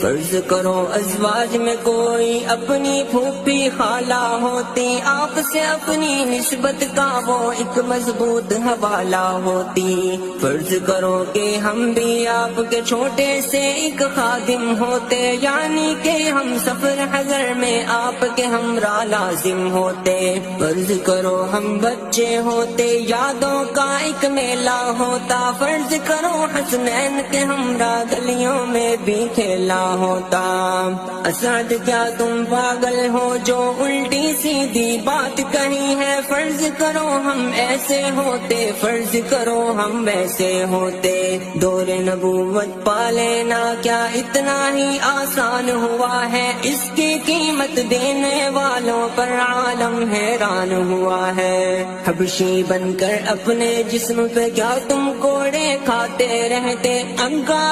فرض کرو ازواج میں کوئی اپنی پھوپھی خالہ ہوتی، آپ سے اپنی نسبت کا وہ ایک مضبوط حوالہ ہوتی۔ فرض کرو کہ ہم بھی آپ کے چھوٹے سے ایک خادم ہوتے، یعنی کہ ہم سفر حضر میں آپ کے ہمراہ لازم ہوتے۔ فرض کرو ہم بچے ہوتے، یادوں کا ایک میلہ ہوتا، فرض کرو حسنین کے ہمراہ گلیوں میں بھی کھیلا ہوتا۔ اسد کیا تم پاگل ہو جو الٹی سیدھی بات کہی ہے، فرض کرو ہم ایسے ہوتے، فرض کرو ہم ویسے ہوتے۔ دور نبوت پا لینا کیا اتنا ہی آسان ہوا ہے، اس کی قیمت دینے والوں پر عالم حیران ہوا ہے۔ حبشی بن کر اپنے جسم پہ کیا تم کوڑے کھاتے رہتے، انگار